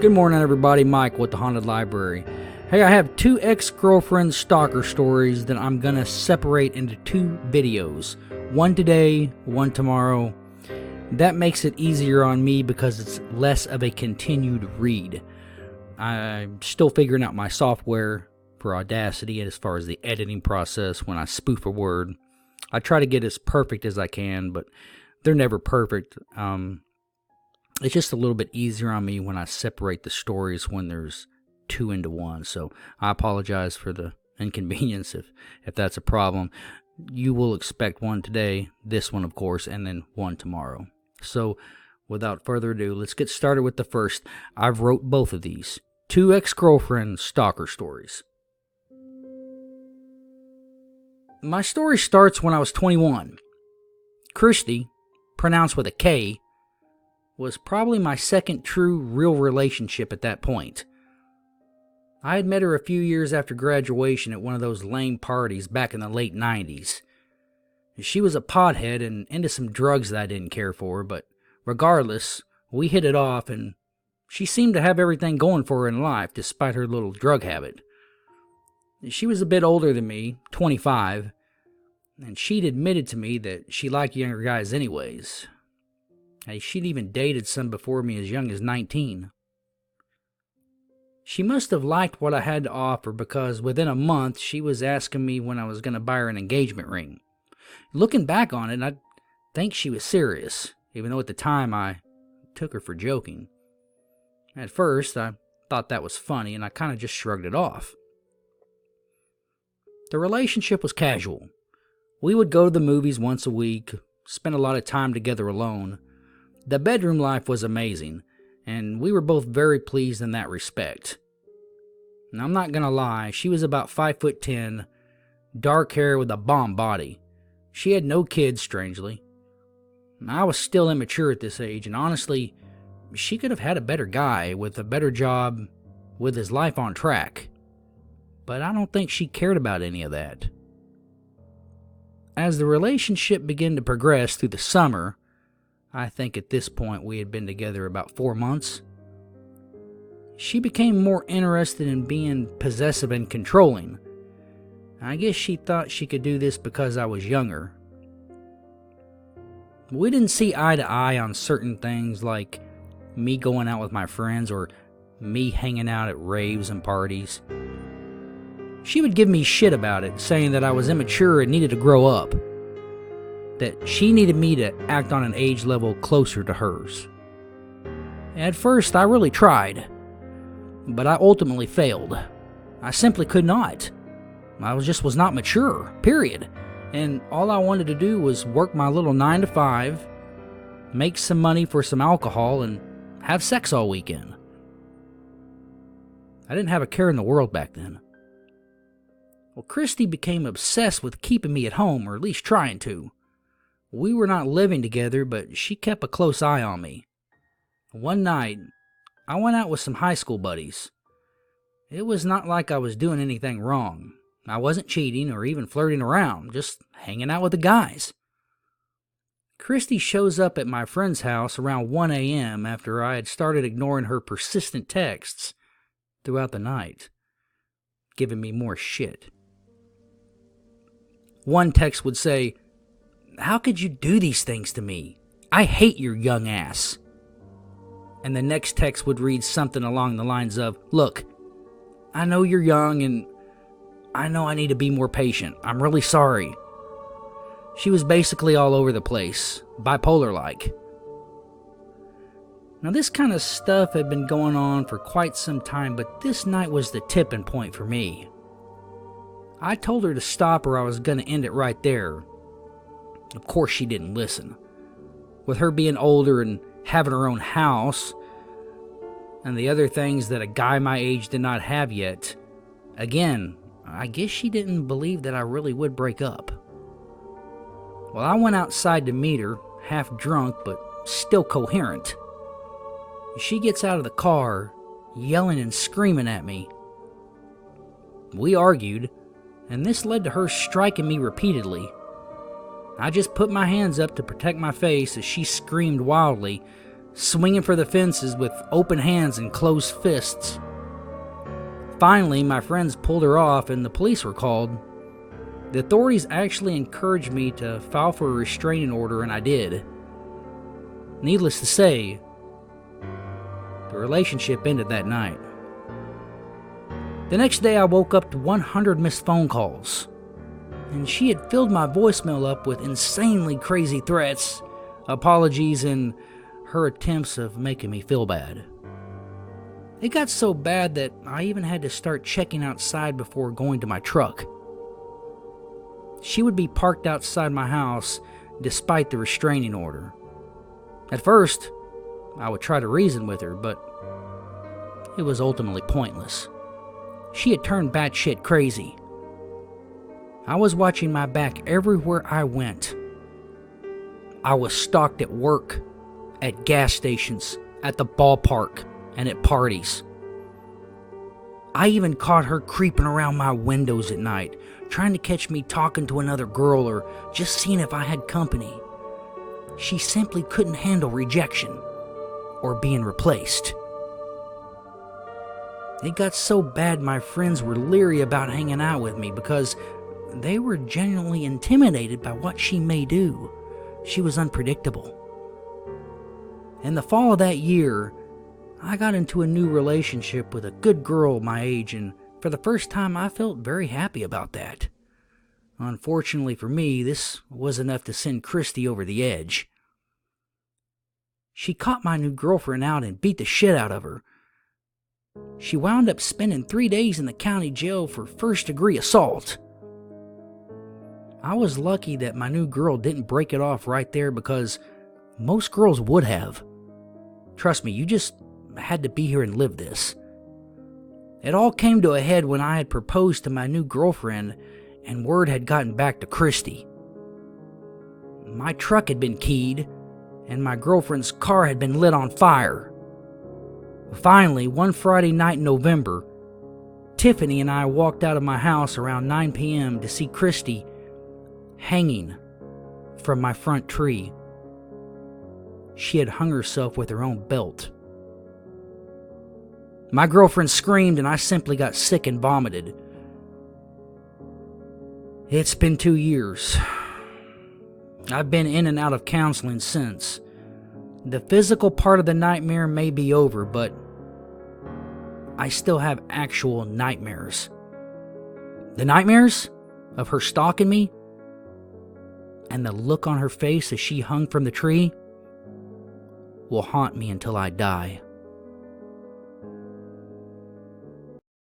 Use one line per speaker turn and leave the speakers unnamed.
Good morning, everybody. Mike with the Haunted Library. Hey, I have two ex-girlfriend stalker stories that I'm going to separate into two videos. One today, one tomorrow. That makes it easier on me because it's less of a continued read. I'm still figuring out my software for Audacity as far as the editing process when I spoof a word. I try to get as perfect as I can, but they're never perfect. It's just a little bit easier on me when I separate the stories when there's two into one. So I apologize for the inconvenience if that's a problem. You will expect one today, this one of course, and then one tomorrow. So without further ado, let's get started with the first. I've wrote both of these. Two ex-girlfriend stalker stories. My story starts when I was 21. Christy, pronounced with a K, was probably my second true real relationship at that point. I had met her a few years after graduation at one of those lame parties back in the late 90s. She was a pothead and into some drugs that I didn't care for, but regardless, we hit it off and she seemed to have everything going for her in life despite her little drug habit. She was a bit older than me, 25, and she'd admitted to me that she liked younger guys anyways. Hey, she'd even dated some before me as young as 19. She must have liked what I had to offer because within a month she was asking me when I was going to buy her an engagement ring. Looking back on it, I think she was serious, even though at the time I took her for joking. At first, I thought that was funny and I kind of just shrugged it off. The relationship was casual. We would go to the movies once a week, spend a lot of time together alone. The bedroom life was amazing, and we were both very pleased in that respect. Now, I'm not gonna lie, she was about 5'10", dark hair with a bomb body. She had no kids, strangely. I was still immature at this age, and honestly, she could have had a better guy with a better job, with his life on track. But I don't think she cared about any of that. As the relationship began to progress through the summer, I think at this point we had been together about 4 months, she became more interested in being possessive and controlling. I guess she thought she could do this because I was younger. We didn't see eye to eye on certain things like me going out with my friends or me hanging out at raves and parties. She would give me shit about it, saying that I was immature and needed to grow up. That she needed me to act on an age level closer to hers. At first, I really tried, but I ultimately failed. I simply could not. I was not mature, period. And all I wanted to do was work my little 9 to 5, make some money for some alcohol, and have sex all weekend. I didn't have a care in the world back then. Well, Christy became obsessed with keeping me at home, or at least trying to. We were not living together, but she kept a close eye on me. One night, I went out with some high school buddies. It was not like I was doing anything wrong. I wasn't cheating or even flirting around, just hanging out with the guys. Christy shows up at my friend's house around 1 a.m. after I had started ignoring her persistent texts throughout the night, giving me more shit. One text would say, "How could you do these things to me? I hate your young ass." And the next text would read something along the lines of, "Look, I know you're young and I know I need to be more patient. I'm really sorry." She was basically all over the place, bipolar-like. Now this kind of stuff had been going on for quite some time, but this night was the tipping point for me. I told her to stop or I was going to end it right there. Of course she didn't listen. With her being older and having her own house, and the other things that a guy my age did not have yet, again, I guess she didn't believe that I really would break up. Well, I went outside to meet her, half drunk but still coherent. She gets out of the car, yelling and screaming at me. We argued, and this led to her striking me repeatedly. I just put my hands up to protect my face as she screamed wildly, swinging for the fences with open hands and closed fists. Finally, my friends pulled her off and the police were called. The authorities actually encouraged me to file for a restraining order, and I did. Needless to say, the relationship ended that night. The next day I woke up to 100 missed phone calls, and she had filled my voicemail up with insanely crazy threats, apologies, and her attempts of making me feel bad. It got so bad that I even had to start checking outside before going to my truck. She would be parked outside my house despite the restraining order. At first, I would try to reason with her, but it was ultimately pointless. She had turned batshit crazy. I was watching my back everywhere I went. I was stalked at work, at gas stations, at the ballpark, and at parties. I even caught her creeping around my windows at night, trying to catch me talking to another girl or just seeing if I had company. She simply couldn't handle rejection or being replaced. It got so bad my friends were leery about hanging out with me because they were genuinely intimidated by what she may do. She was unpredictable. In the fall of that year, I got into a new relationship with a good girl my age, and for the first time I felt very happy about that. Unfortunately for me, this was enough to send Christy over the edge. She caught my new girlfriend out and beat the shit out of her. She wound up spending 3 days in the county jail for first-degree assault. I was lucky that my new girl didn't break it off right there because most girls would have. Trust me, you just had to be here and live this. It all came to a head when I had proposed to my new girlfriend and word had gotten back to Christy. My truck had been keyed and my girlfriend's car had been lit on fire. Finally, one Friday night in November, Tiffany and I walked out of my house around 9 p.m. to see Christy hanging from my front tree. She had hung herself with her own belt. My girlfriend screamed and I simply got sick and vomited. It's been 2 years. I've been in and out of counseling since. The physical part of the nightmare may be over, but I still have actual nightmares. The nightmares of her stalking me and the look on her face as she hung from the tree will haunt me until I die.